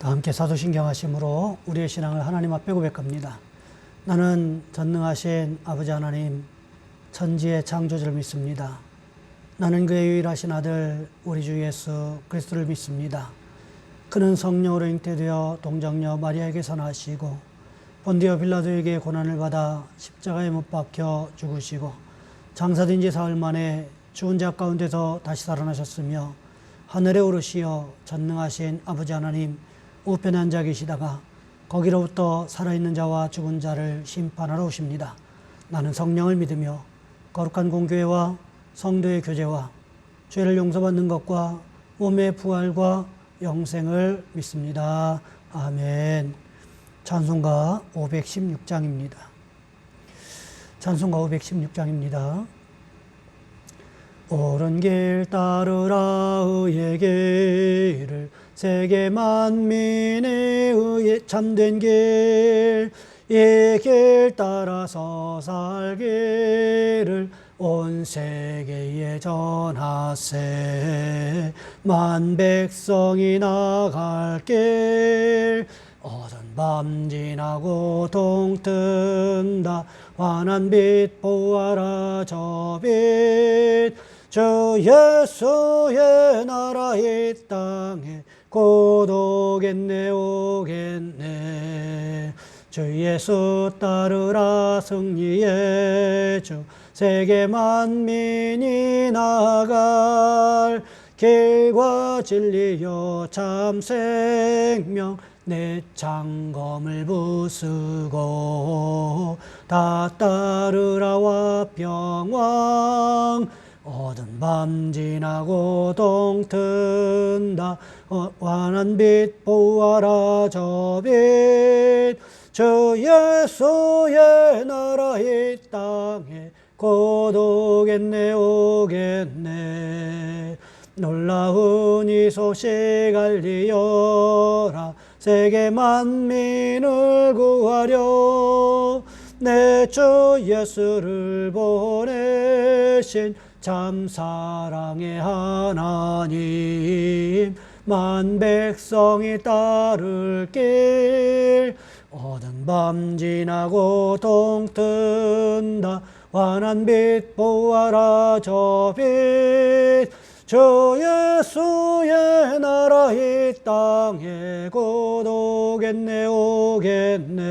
다 함께 사도신경 하심으로 우리의 신앙을 하나님 앞에 고백합니다. 나는 전능하신 아버지 하나님, 천지의 창조주를 믿습니다. 나는 그의 유일하신 아들 우리 주 예수 그리스도를 믿습니다. 그는 성령으로 잉태되어 동정녀 마리아에게서 나시고 본디오 빌라도에게 고난을 받아 십자가에 못 박혀 죽으시고 장사된 지 사흘 만에 죽은 자 가운데서 다시 살아나셨으며 하늘에 오르시어 전능하신 아버지 하나님 우편에 앉아 계시다가 거기로부터 살아있는 자와 죽은 자를 심판하러 오십니다. 나는 성령을 믿으며 거룩한 공교회와 성도의 교제와 죄를 용서받는 것과 몸의 부활과 영생을 믿습니다. 아멘. 찬송가 516장입니다. 찬송가 516장입니다. 옳은 길 따르라 의의 길을 세계 만민에 의해 참된 길, 이 길 따라서 살기를 온 세계에 전하세. 만 백성이 나갈 길, 어두운 밤 지나고 동튼다. 환한 빛 보아라 저 빛, 주 예수의 나라 이 땅에 곧 오겠네 오겠네. 주 예수 따르라 승리의 주, 세계 만민이 나갈 길과 진리요 참 생명, 내 창검을 부수고 다 따르라와 평왕. 어두운 밤 지나고 동튼다. 환한 빛 보아라 저 빛, 주 예수의 나라 이 땅에 곧 오겠네 오겠네. 놀라운 이 소식 알리어라. 세계 만민을 구하려 내 주 예수를 보내신 참 사랑의 하나님. 만 백성이 따를 길, 어두운 밤 지나고 동튼다. 환한 빛 보아라 저 빛, 주 예수의 나라 이 땅에 곧 오겠네 오겠네.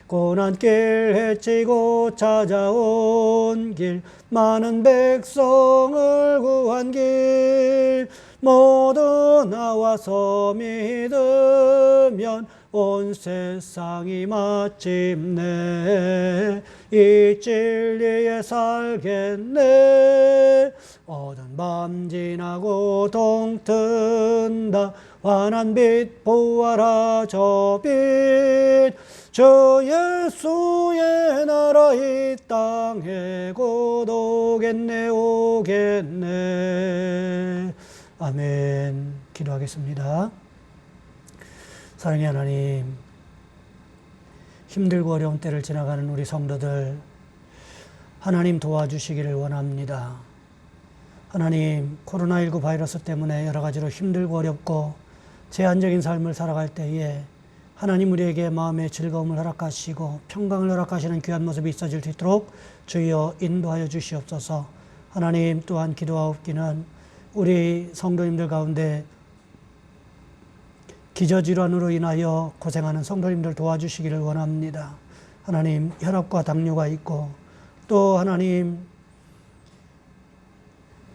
고난길 헤치고 찾아온 길, 많은 백성을 구한 길, 모두 나와서 믿으면 온 세상이 마침내 이 진리에 살겠네. 어두운 밤 지나고 동튼다. 환한 빛 보아라 저 빛, 주 예수의 나라 이 땅에 곧 오겠네 오겠네. 아멘. 기도하겠습니다. 사랑의 하나님, 힘들고 어려운 때를 지나가는 우리 성도들 하나님 도와주시기를 원합니다. 하나님, 코로나19 바이러스 때문에 여러 가지로 힘들고 어렵고 제한적인 삶을 살아갈 때에 하나님 우리에게 마음의 즐거움을 허락하시고 평강을 허락하시는 귀한 모습이 있어질 수 있도록 주여 인도하여 주시옵소서. 하나님, 또한 기도하옵기는 우리 성도님들 가운데 기저질환으로 인하여 고생하는 성도님들 도와주시기를 원합니다. 하나님, 혈압과 당뇨가 있고 또 하나님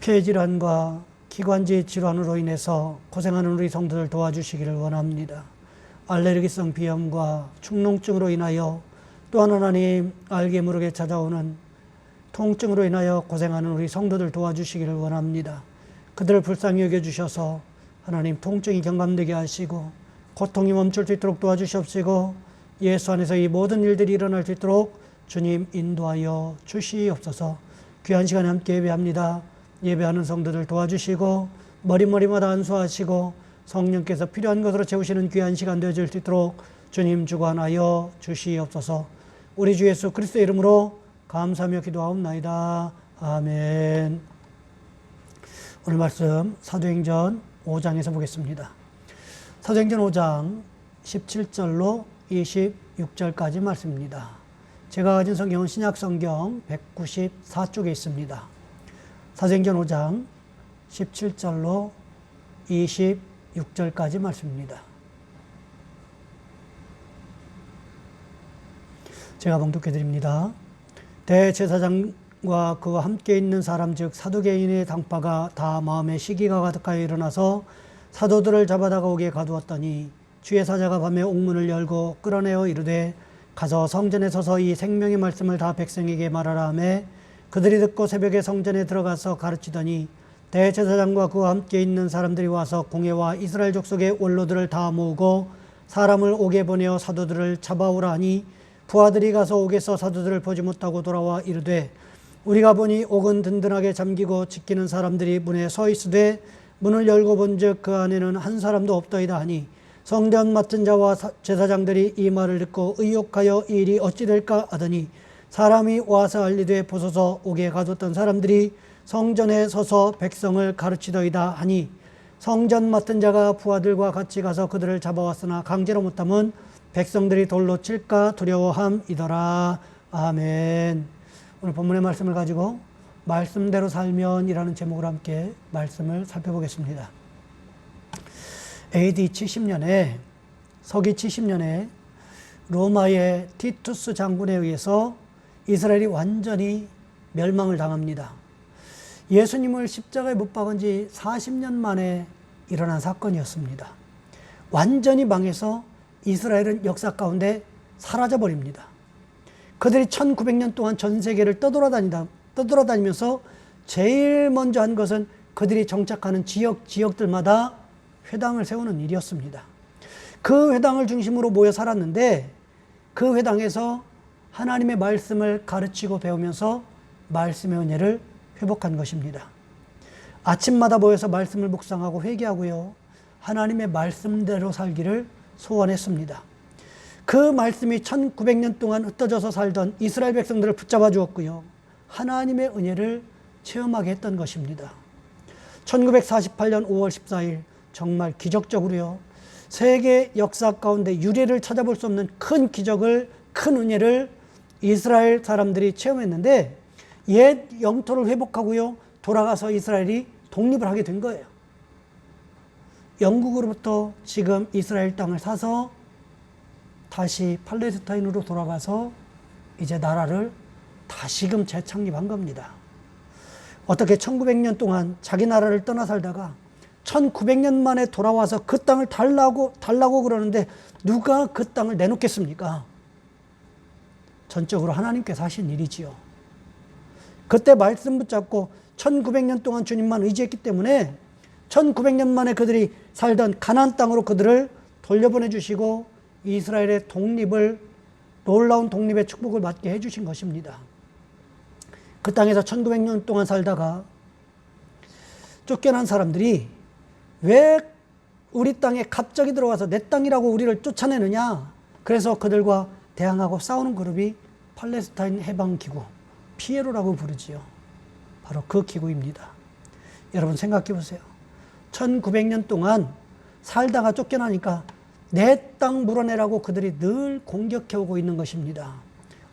폐질환과 기관지 질환으로 인해서 고생하는 우리 성도들 도와주시기를 원합니다. 알레르기성 비염과 축농증으로 인하여 또한 하나님 알게 모르게 찾아오는 통증으로 인하여 고생하는 우리 성도들 도와주시기를 원합니다. 그들을 불쌍히 여겨주셔서 하나님 통증이 경감되게 하시고 고통이 멈출 수 있도록 도와주시옵시고 예수 안에서 이 모든 일들이 일어날 수 있도록 주님 인도하여 주시옵소서. 귀한 시간에 함께 예배합니다. 예배하는 성도들 도와주시고 머리마다 안수하시고 성령께서 필요한 것으로 채우시는 귀한 시간 되어질 수 있도록 주님 주관하여 주시옵소서. 우리 주 예수 그리스도의 이름으로 감사하며 기도하옵나이다. 아멘. 오늘 말씀 사도행전 5장에서 보겠습니다. 사도행전 5장 17절로 26절까지 말씀입니다. 제가 가진 성경은 신약성경 194쪽에 있습니다. 사도행전 5장 17절로 26절까지 말씀입니다. 제가 봉독해 드립니다. 대제사장과 그와 함께 있는 사람 즉 사두개인의 당파가 다 마음에 시기가 가득하여 일어나서 사도들을 잡아다가 옥에 가두었더니 주의 사자가 밤에 옥문을 열고 끌어내어 이르되 가서 성전에 서서 이 생명의 말씀을 다 백성에게 말하라 하며 그들이 듣고 새벽에 성전에 들어가서 가르치더니 대제사장과 그와 함께 있는 사람들이 와서 공회와 이스라엘 족속의 원로들을 다 모으고 사람을 옥에 보내어 사도들을 잡아오라 하니 부하들이 가서 옥에서 사도들을 보지 못하고 돌아와 이르되 우리가 보니 옥은 든든하게 잠기고 지키는 사람들이 문에 서 있으되 문을 열고 본즉 그 안에는 한 사람도 없더이다 하니 성전 맡은 자와 제사장들이 이 말을 듣고 의혹하여 이 일이 어찌 될까 하더니 사람이 와서 알리되 보소서 옥에 가뒀던 사람들이 성전에 서서 백성을 가르치더이다 하니 성전 맡은 자가 부하들과 같이 가서 그들을 잡아왔으나 강제로 못함은 백성들이 돌로 칠까 두려워함이더라. 아멘. 오늘 본문의 말씀을 가지고 말씀대로 살면 이라는 제목으로 함께 말씀을 살펴보겠습니다. AD 70년에 서기 70년에 로마의 티투스 장군에 의해서 이스라엘이 완전히 멸망을 당합니다. 예수님을 십자가에 못 박은 지 40년 만에 일어난 사건이었습니다. 완전히 망해서 이스라엘은 역사 가운데 사라져버립니다. 그들이 1900년 동안 전 세계를 떠돌아다니면서 제일 먼저 한 것은 그들이 정착하는 지역들마다 회당을 세우는 일이었습니다. 그 회당을 중심으로 모여 살았는데 그 회당에서 하나님의 말씀을 가르치고 배우면서 말씀의 은혜를 회복한 것입니다. 아침마다 모여서 말씀을 묵상하고 회개하고요. 하나님의 말씀대로 살기를 소원했습니다. 그 말씀이 1900년 동안 흩어져서 살던 이스라엘 백성들을 붙잡아 주었고요. 하나님의 은혜를 체험하게 했던 것입니다. 1948년 5월 14일 정말 기적적으로요. 세계 역사 가운데 유례를 찾아볼 수 없는 큰 기적을, 큰 은혜를 이스라엘 사람들이 체험했는데 옛 영토를 회복하고요. 돌아가서 이스라엘이 독립을 하게 된 거예요. 영국으로부터 지금 이스라엘 땅을 사서 다시 팔레스타인으로 돌아가서 이제 나라를 다시금 재창립한 겁니다. 어떻게 1900년 동안 자기 나라를 떠나 살다가 1900년 만에 돌아와서 그 땅을 달라고 그러는데 누가 그 땅을 내놓겠습니까? 전적으로 하나님께서 하신 일이지요. 그때 말씀 붙잡고 1900년 동안 주님만 의지했기 때문에 1900년 만에 그들이 살던 가나안 땅으로 그들을 돌려보내 주시고 이스라엘의 독립을, 놀라운 독립의 축복을 받게 해주신 것입니다. 그 땅에서 1900년 동안 살다가 쫓겨난 사람들이 왜 우리 땅에 갑자기 들어와서 내 땅이라고 우리를 쫓아내느냐? 그래서 그들과 대항하고 싸우는 그룹이 팔레스타인 해방기구, 피에로라고 부르지요. 바로 그 기구입니다. 여러분 생각해 보세요. 1900년 동안 살다가 쫓겨나니까 내 땅 물어내라고 그들이 늘 공격해오고 있는 것입니다.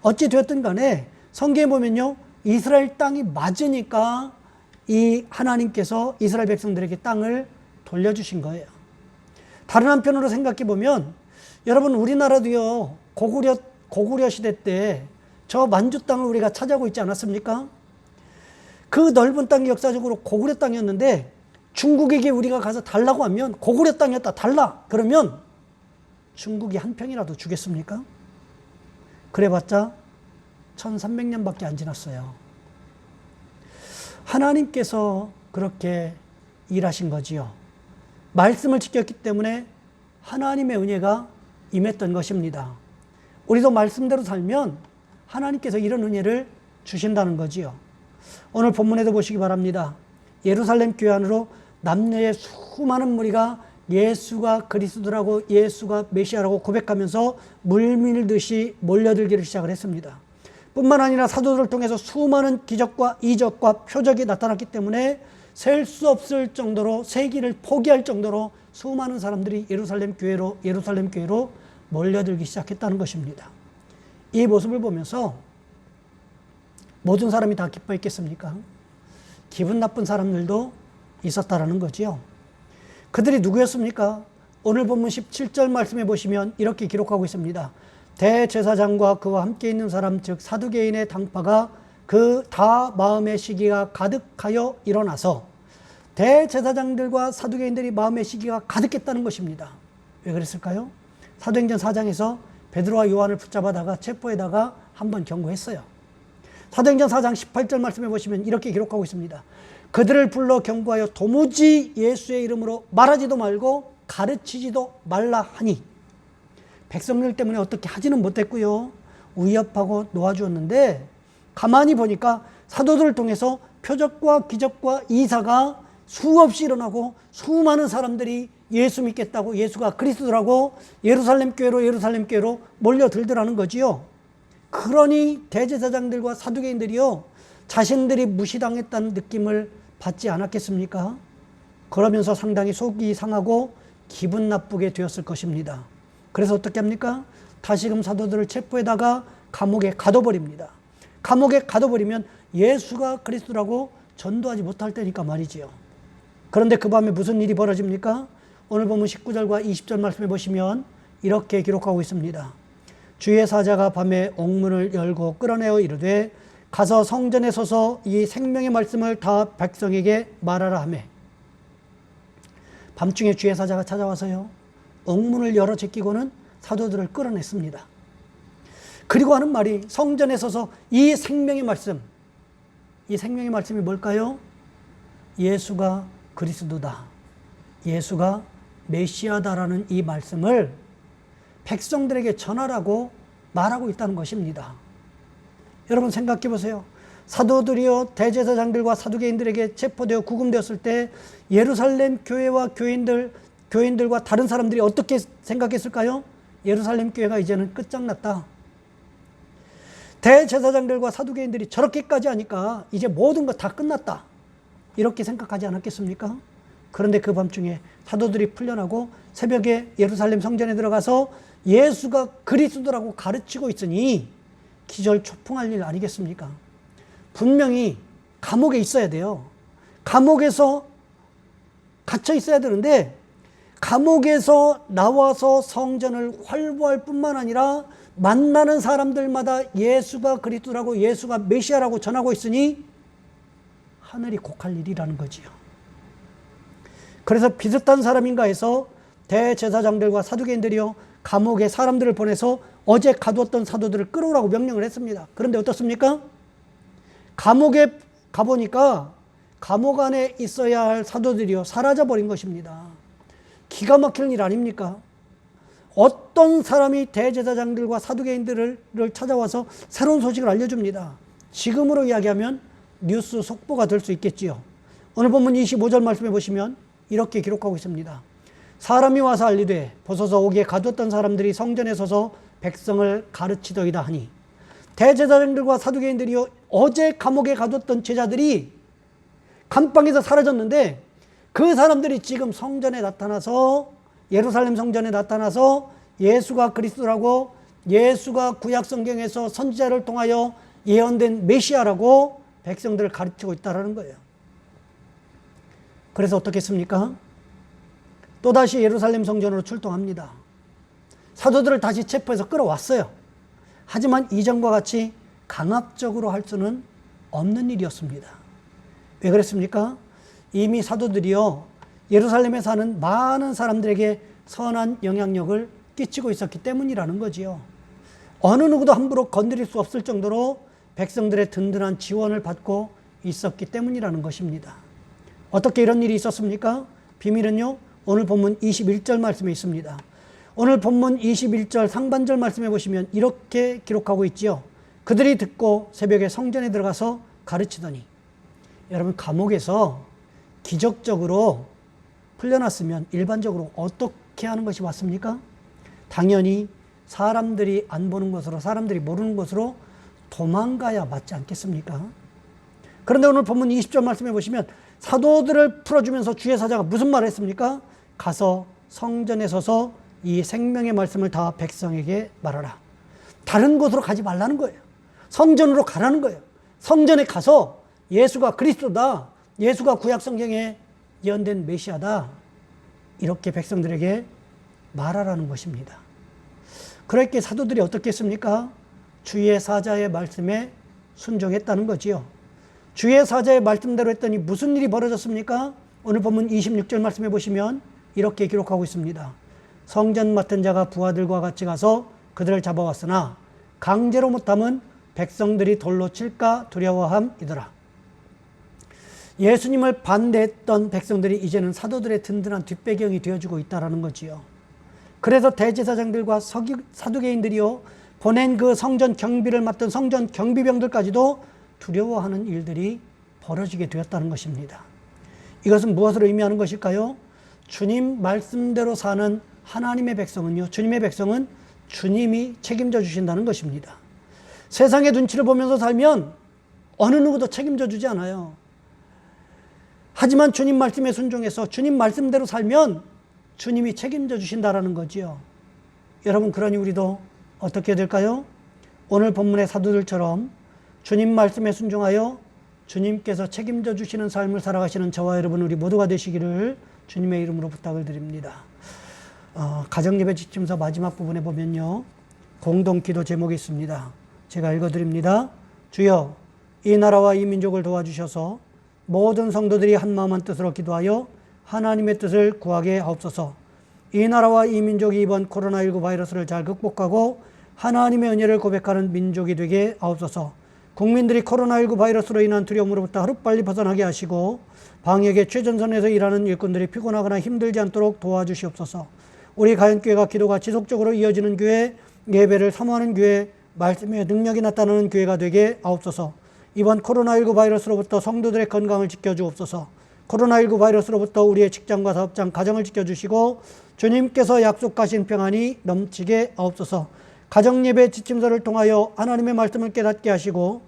어찌 되었든 간에 성경에 보면요. 이스라엘 땅이 맞으니까 이 하나님께서 이스라엘 백성들에게 땅을 돌려주신 거예요. 다른 한편으로 생각해 보면 여러분 우리나라도요. 고구려 시대 때 저 만주 땅을 우리가 차지하고 있지 않았습니까? 그 넓은 땅이 역사적으로 고구려 땅이었는데 중국에게 우리가 가서 달라고 하면 고구려 땅이었다 달라 그러면 중국이 한 평이라도 주겠습니까? 그래봤자 1300년밖에 안 지났어요. 하나님께서 그렇게 일하신 거지요. 말씀을 지켰기 때문에 하나님의 은혜가 임했던 것입니다. 우리도 말씀대로 살면 하나님께서 이런 은혜를 주신다는 거지요. 오늘 본문에도 보시기 바랍니다. 예루살렘 교회 안으로 남녀의 수많은 무리가 예수가 그리스도라고 예수가 메시아라고 고백하면서 물밀듯이 몰려들기를 시작을 했습니다. 뿐만 아니라 사도들을 통해서 수많은 기적과 이적과 표적이 나타났기 때문에 셀 수 없을 정도로 세기를 포기할 정도로 수많은 사람들이 예루살렘 교회로 몰려들기 시작했다는 것입니다. 이 모습을 보면서 모든 사람이 다 기뻐했겠습니까? 기분 나쁜 사람들도 있었다라는 거지요. 그들이 누구였습니까? 오늘 본문 17절 말씀해 보시면 이렇게 기록하고 있습니다. 대제사장과 그와 함께 있는 사람 즉 사두개인의 당파가 그 다 마음의 시기가 가득하여 일어나서 대제사장들과 사두개인들이 마음의 시기가 가득했다는 것입니다. 왜 그랬을까요? 사도행전 4장에서 베드로와 요한을 붙잡아다가 체포에다가 한번 경고했어요. 사도행전 4장 18절 말씀해 보시면 이렇게 기록하고 있습니다. 그들을 불러 경고하여 도무지 예수의 이름으로 말하지도 말고 가르치지도 말라 하니, 백성들 때문에 어떻게 하지는 못했고요. 위협하고 놓아주었는데 가만히 보니까 사도들을 통해서 표적과 기적과 이사가 수없이 일어나고 수많은 사람들이 예수 믿겠다고, 예수가 그리스도라고 예루살렘 교회로 몰려들더라는 거지요. 그러니 대제사장들과 사두개인들이요, 자신들이 무시당했다는 느낌을 받지 않았겠습니까? 그러면서 상당히 속이 상하고 기분 나쁘게 되었을 것입니다. 그래서 어떻게 합니까? 다시금 사도들을 체포에다가 감옥에 가둬버립니다. 감옥에 가둬버리면 예수가 그리스도라고 전도하지 못할 때니까 말이지요. 그런데 그 밤에 무슨 일이 벌어집니까? 오늘 보면 19절과 20절 말씀해 보시면 이렇게 기록하고 있습니다. 주의 사자가 밤에 옥문을 열고 끌어내어 이르되 가서 성전에 서서 이 생명의 말씀을 다 백성에게 말하라 하매, 밤중에 주의 사자가 찾아와서요, 옥문을 열어 제끼고는 사도들을 끌어냈습니다. 그리고 하는 말이 성전에 서서 이 생명의 말씀, 이 생명의 말씀이 뭘까요? 예수가 그리스도다, 예수가 메시아다라는 이 말씀을 백성들에게 전하라고 말하고 있다는 것입니다. 여러분 생각해 보세요. 사도들이요, 대제사장들과 사두개인들에게 체포되어 구금되었을 때 예루살렘 교회와 교인들과 다른 사람들이 어떻게 생각했을까요? 예루살렘 교회가 이제는 끝장났다. 대제사장들과 사두개인들이 저렇게까지 하니까 이제 모든 거 다 끝났다, 이렇게 생각하지 않았겠습니까? 그런데 그 밤중에 사도들이 풀려나고 새벽에 예루살렘 성전에 들어가서 예수가 그리스도라고 가르치고 있으니 기절초풍할 일 아니겠습니까? 분명히 감옥에 있어야 돼요. 감옥에서 갇혀 있어야 되는데 감옥에서 나와서 성전을 활보할 뿐만 아니라 만나는 사람들마다 예수가 그리스도라고, 예수가 메시아라고 전하고 있으니 하늘이 곡할 일이라는 거지요. 그래서 비슷한 사람인가 해서 대제사장들과 사두개인들이요, 감옥에 사람들을 보내서 어제 가두었던 사도들을 끌어오라고 명령을 했습니다. 그런데 어떻습니까? 감옥에 가보니까 감옥 안에 있어야 할 사도들이요, 사라져버린 것입니다. 기가 막히는 일 아닙니까? 어떤 사람이 대제사장들과 사두개인들을 찾아와서 새로운 소식을 알려줍니다. 지금으로 이야기하면 뉴스 속보가 될 수 있겠지요. 오늘 본문 25절 말씀해 보시면 이렇게 기록하고 있습니다. 사람이 와서 알리되 보소서 옥에 가두었던 사람들이 성전에 서서 백성을 가르치더이다 하니, 대제사장들과 사두개인들이요, 어제 감옥에 가두었던 제자들이 감방에서 사라졌는데 그 사람들이 지금 성전에 나타나서, 예루살렘 성전에 나타나서 예수가 그리스도라고, 예수가 구약 성경에서 선지자를 통하여 예언된 메시아라고 백성들을 가르치고 있다는 거예요. 그래서 어떻게 했습니까? 또다시 예루살렘 성전으로 출동합니다. 사도들을 다시 체포해서 끌어왔어요. 하지만 이전과 같이 강압적으로 할 수는 없는 일이었습니다. 왜 그랬습니까? 이미 사도들이요, 예루살렘에 사는 많은 사람들에게 선한 영향력을 끼치고 있었기 때문이라는 거지요. 어느 누구도 함부로 건드릴 수 없을 정도로 백성들의 든든한 지원을 받고 있었기 때문이라는 것입니다. 어떻게 이런 일이 있었습니까? 비밀은요, 오늘 본문 21절 말씀에 있습니다. 오늘 본문 21절 상반절 말씀해 보시면 이렇게 기록하고 있지요. 그들이 듣고 새벽에 성전에 들어가서 가르치더니, 여러분 감옥에서 기적적으로 풀려났으면 일반적으로 어떻게 하는 것이 맞습니까? 당연히 사람들이 안 보는 곳으로, 사람들이 모르는 곳으로 도망가야 맞지 않겠습니까? 그런데 오늘 본문 20절 말씀해 보시면 사도들을 풀어주면서 주의 사자가 무슨 말을 했습니까? 가서 성전에 서서 이 생명의 말씀을 다 백성에게 말하라. 다른 곳으로 가지 말라는 거예요. 성전으로 가라는 거예요. 성전에 가서 예수가 그리스도다, 예수가 구약 성경에 예언된 메시아다, 이렇게 백성들에게 말하라는 것입니다. 그렇게 사도들이 어떻게 했습니까? 주의 사자의 말씀에 순종했다는 거지요. 주의 사자의 말씀대로 했더니 무슨 일이 벌어졌습니까? 오늘 본문 26절 말씀해 보시면 이렇게 기록하고 있습니다. 성전 맡은 자가 부하들과 같이 가서 그들을 잡아왔으나 강제로 못함은 백성들이 돌로 칠까 두려워함이더라. 예수님을 반대했던 백성들이 이제는 사도들의 든든한 뒷배경이 되어주고 있다는 거지요. 그래서 대제사장들과 사두개인들이요, 보낸 그 성전 경비를 맡던 성전 경비병들까지도 두려워하는 일들이 벌어지게 되었다는 것입니다. 이것은 무엇을 의미하는 것일까요? 주님 말씀대로 사는 하나님의 백성은요, 주님의 백성은 주님이 책임져 주신다는 것입니다. 세상의 눈치를 보면서 살면 어느 누구도 책임져 주지 않아요. 하지만 주님 말씀에 순종해서 주님 말씀대로 살면 주님이 책임져 주신다라는 거지요. 여러분, 그러니 우리도 어떻게 될까요? 오늘 본문의 사도들처럼 주님 말씀에 순종하여 주님께서 책임져 주시는 삶을 살아가시는 저와 여러분, 우리 모두가 되시기를 주님의 이름으로 부탁을 드립니다. 가정예배 지침서 마지막 부분에 보면요, 공동기도 제목이 있습니다. 제가 읽어드립니다. 주여, 이 나라와 이 민족을 도와주셔서 모든 성도들이 한마음 한뜻으로 기도하여 하나님의 뜻을 구하게 하옵소서. 이 나라와 이 민족이 이번 코로나19 바이러스를 잘 극복하고 하나님의 은혜를 고백하는 민족이 되게 하옵소서. 국민들이 코로나19 바이러스로 인한 두려움으로부터 하루빨리 벗어나게 하시고 방역의 최전선에서 일하는 일꾼들이 피곤하거나 힘들지 않도록 도와주시옵소서. 우리 가연교회가 기도가 지속적으로 이어지는 교회, 예배를 사모하는 교회, 말씀의 능력이 나타나는 교회가 되게 하옵소서. 이번 코로나19 바이러스로부터 성도들의 건강을 지켜주옵소서. 코로나19 바이러스로부터 우리의 직장과 사업장, 가정을 지켜주시고 주님께서 약속하신 평안이 넘치게 하옵소서. 가정예배 지침서를 통하여 하나님의 말씀을 깨닫게 하시고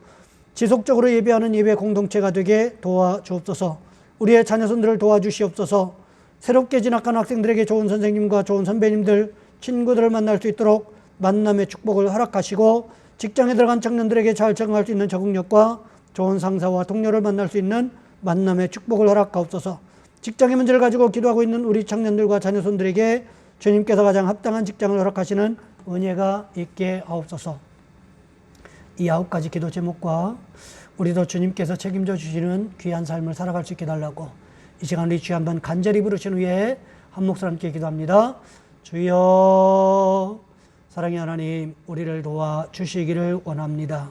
지속적으로 예배하는 예배 공동체가 되게 도와주옵소서. 우리의 자녀손들을 도와주시옵소서. 새롭게 진학한 학생들에게 좋은 선생님과 좋은 선배님들, 친구들을 만날 수 있도록 만남의 축복을 허락하시고 직장에 들어간 청년들에게 잘 적응할 수 있는 적응력과 좋은 상사와 동료를 만날 수 있는 만남의 축복을 허락하옵소서. 직장의 문제를 가지고 기도하고 있는 우리 청년들과 자녀손들에게 주님께서 가장 합당한 직장을 허락하시는 은혜가 있게 하옵소서. 이 9가지 기도 제목과 우리도 주님께서 책임져 주시는 귀한 삶을 살아갈 수 있게 달라고 이 시간 우리 주여 한번 간절히 부르신 후에 한 목소리 함께 기도합니다. 주여, 사랑의 하나님, 우리를 도와주시기를 원합니다.